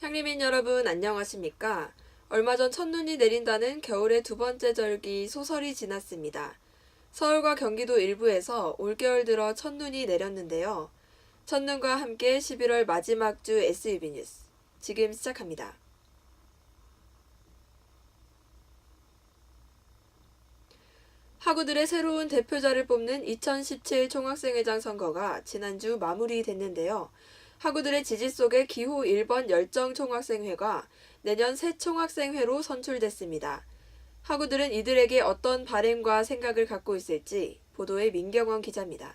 향리민 여러분 안녕하십니까? 얼마 전 첫눈이 내린다는 겨울의 두 번째 절기 소설이 지났습니다. 서울과 경기도 일부에서 올겨울 들어 첫눈이 내렸는데요. 첫눈과 함께 11월 마지막 주 SUB 뉴스 지금 시작합니다. 학우들의 새로운 대표자를 뽑는 2017 총학생회장 선거가 지난주 마무리됐는데요. 학우들의 지지 속에 기호 1번 열정 총학생회가 내년 새 총학생회로 선출됐습니다. 학우들은 이들에게 어떤 바램과 생각을 갖고 있을지 보도에 민경원 기자입니다.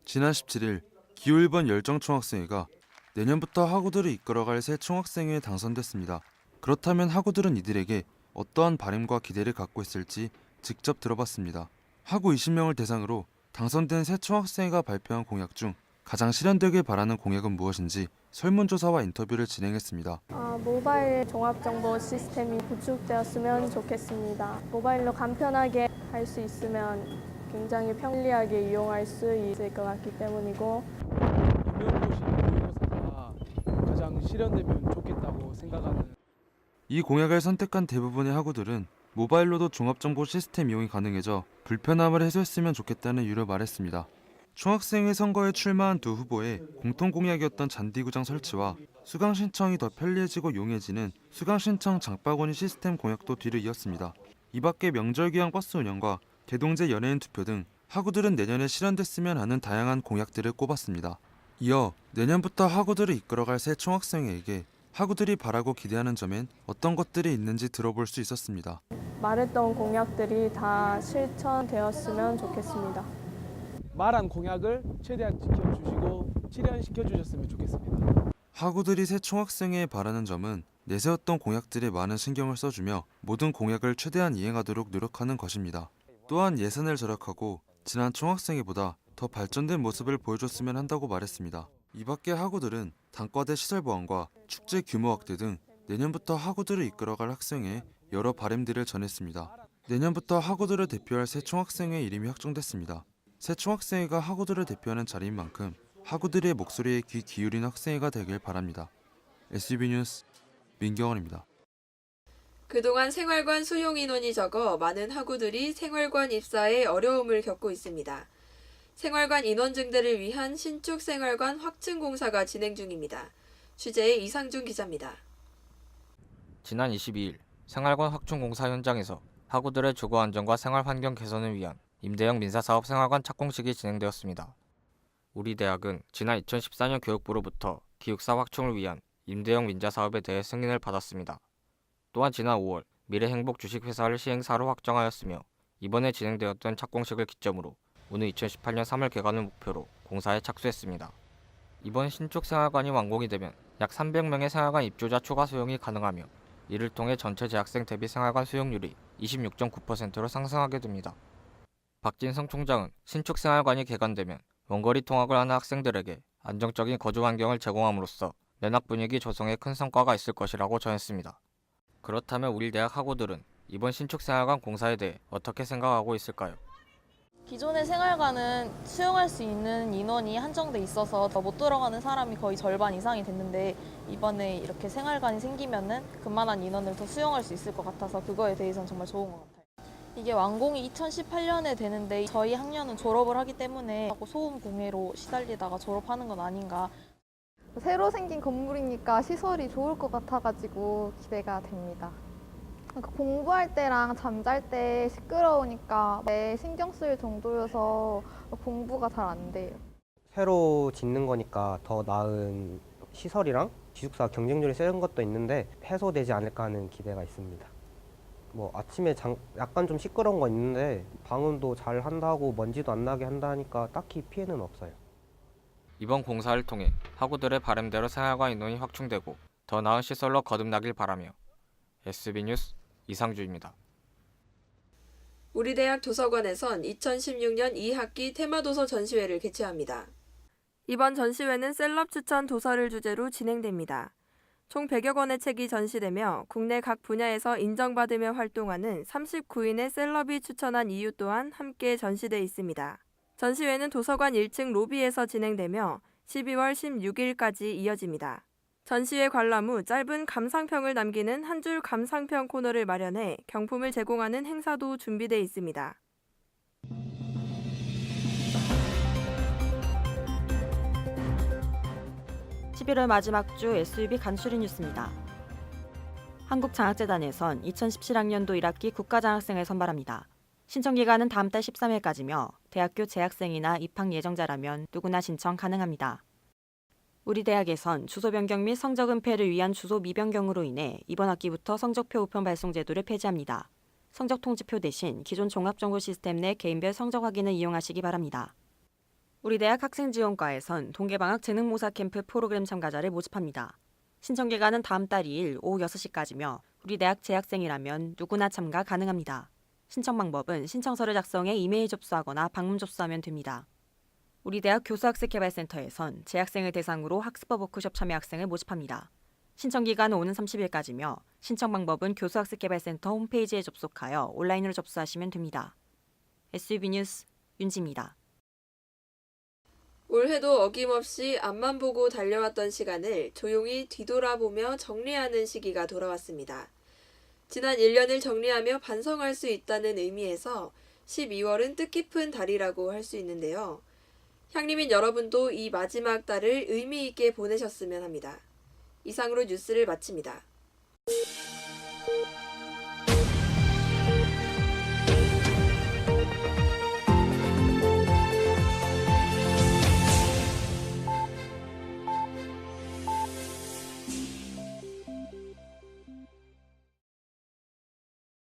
지난 17일 기호 1번 열정 총학생회가 내년부터 학우들을 이끌어갈 새 총학생회에 당선됐습니다. 그렇다면 학우들은 이들에게 어떠한 바램과 기대를 갖고 있을지 직접 들어봤습니다. 학우 20명을 대상으로 당선된 새 총학생회가 발표한 공약 중 가장 실현되길 바라는 공약은 무엇인지 설문조사와 인터뷰를 진행했습니다. 모바일 종합정보 시스템이 구축되었으면 좋겠습니다. 모바일로 간편하게 할 수 있으면 굉장히 편리하게 이용할 수 있을 것 같기 때문이고, 임용고시 모의고사가 가장 실현되면 좋겠다고 생각하는. 이 공약을 선택한 대부분의 학우들은 모바일로도 종합정보 시스템 이용이 가능해져 불편함을 해소했으면 좋겠다는 이유를 말했습니다. 총학생회 선거에 출마한 두 후보의 공통 공약이었던 잔디구장 설치와 수강 신청이 더 편리해지고 용이해지는 수강 신청 장바구니 시스템 공약도 뒤를 이었습니다. 이 밖에 명절기한 버스 운영과 개동제 연예인 투표 등 학우들은 내년에 실현됐으면 하는 다양한 공약들을 꼽았습니다. 이어 내년부터 학우들을 이끌어갈 새 총학생회에게 학우들이 바라고 기대하는 점엔 어떤 것들이 있는지 들어볼 수 있었습니다. 말했던 공약들이 다 실천되었으면 좋겠습니다. 말한 공약을 최대한 지켜주시고 실현시켜 주셨으면 좋겠습니다. 학우들이 새 총학생회에 바라는 점은 내세웠던 공약들에 많은 신경을 써주며 모든 공약을 최대한 이행하도록 노력하는 것입니다. 또한 예산을 절약하고 지난 총학생회보다 더 발전된 모습을 보여줬으면 한다고 말했습니다. 이 밖에 학우들은 단과대 시설 보완과 축제 규모 확대 등 내년부터 학우들을 이끌어갈 학생회에 여러 바램들을 전했습니다. 내년부터 학우들을 대표할 새 총학생회 이름이 확정됐습니다. 새 총학생회가 학우들을 대표하는 자리인 만큼 학우들의 목소리에 귀 기울인 학생회가 되길 바랍니다. SUB 뉴스 민경원입니다. 그동안 생활관 수용 인원이 적어 많은 학우들이 생활관 입사에 어려움을 겪고 있습니다. 생활관 인원 증대를 위한 신축 생활관 확충 공사가 진행 중입니다. 취재의 이상준 기자입니다. 지난 22일 생활관 확충 공사 현장에서 학우들의 주거 안정과 생활 환경 개선을 위한 임대형 민사사업 생활관 착공식이 진행되었습니다. 우리 대학은 지난 2014년 교육부로부터 기숙사 확충을 위한 임대형 민자 사업에 대해 승인을 받았습니다. 또한 지난 5월 미래행복 주식회사를 시행사로 확정하였으며 이번에 진행되었던 착공식을 기점으로 오는 2018년 3월 개관을 목표로 공사에 착수했습니다. 이번 신축 생활관이 완공이 되면 약 300명의 생활관 입주자 추가 수용이 가능하며 이를 통해 전체 재학생 대비 생활관 수용률이 26.9%로 상승하게 됩니다. 박진성 총장은 신축 생활관이 개관되면 원거리 통학을 하는 학생들에게 안정적인 거주 환경을 제공함으로써 면학 분위기 조성에 큰 성과가 있을 것이라고 전했습니다. 그렇다면 우리 대학 학우들은 이번 신축 생활관 공사에 대해 어떻게 생각하고 있을까요? 기존의 생활관은 수용할 수 있는 인원이 한정돼 있어서 더 못 들어가는 사람이 거의 절반 이상이 됐는데 이번에 이렇게 생활관이 생기면은 그만한 인원을 더 수용할 수 있을 것 같아서 그거에 대해서는 정말 좋은 것 같아요. 이게 완공이 2018년에 되는데 저희 학년은 졸업을 하기 때문에 소음 공해로 시달리다가 졸업하는 건 아닌가. 새로 생긴 건물이니까 시설이 좋을 것 같아가지고 기대가 됩니다. 공부할 때랑 잠잘 때 시끄러우니까 신경 쓸 정도여서 공부가 잘 안 돼요. 새로 짓는 거니까 더 나은 시설이랑 기숙사 경쟁률이 세는 것도 있는데 해소되지 않을까 하는 기대가 있습니다. 아침에 약간 좀 시끄러운 거 있는데 방음도 잘 한다고 먼지도 안 나게 한다니까 딱히 피해는 없어요. 이번 공사를 통해 학우들의 바람대로 생활관 인원이 확충되고 더 나은 시설로 거듭나길 바라며 SB 뉴스 이상주입니다. 우리 대학 도서관에선 2016년 2학기 테마도서 전시회를 개최합니다. 이번 전시회는 셀럽 추천 도서를 주제로 진행됩니다. 총 100여 권의 책이 전시되며 국내 각 분야에서 인정받으며 활동하는 39인의 셀럽이 추천한 이유 또한 함께 전시돼 있습니다. 전시회는 도서관 1층 로비에서 진행되며 12월 16일까지 이어집니다. 전시회 관람 후 짧은 감상평을 남기는 한 줄 감상평 코너를 마련해 경품을 제공하는 행사도 준비돼 있습니다. 11월 마지막 주 SUB 간추린 뉴스입니다. 한국장학재단에선 2017학년도 1학기 국가장학생을 선발합니다. 신청기간은 다음 달 13일까지며 대학교 재학생이나 입학 예정자라면 누구나 신청 가능합니다. 우리 대학에선 주소 변경 및 성적 은폐를 위한 주소 미변경으로 인해 이번 학기부터 성적표 우편 발송 제도를 폐지합니다. 성적 통지표 대신 기존 종합정보 시스템 내 개인별 성적 확인을 이용하시기 바랍니다. 우리 대학 학생지원과에선 동계방학 재능모사 캠프 프로그램 참가자를 모집합니다. 신청 기간은 다음 달 2일 오후 6시까지며 우리 대학 재학생이라면 누구나 참가 가능합니다. 신청 방법은 신청서를 작성해 이메일 접수하거나 방문 접수하면 됩니다. 우리 대학 교수학습개발센터에선 재학생을 대상으로 학습법 워크숍 참여 학생을 모집합니다. 신청 기간은 오는 30일까지며 신청 방법은 교수학습개발센터 홈페이지에 접속하여 온라인으로 접수하시면 됩니다. SUB 뉴스 윤지입니다. 올해도 어김없이 앞만 보고 달려왔던 시간을 조용히 뒤돌아보며 정리하는 시기가 돌아왔습니다. 지난 1년을 정리하며 반성할 수 있다는 의미에서 12월은 뜻깊은 달이라고 할 수 있는데요. 향림인 여러분도 이 마지막 달을 의미 있게 보내셨으면 합니다. 이상으로 뉴스를 마칩니다.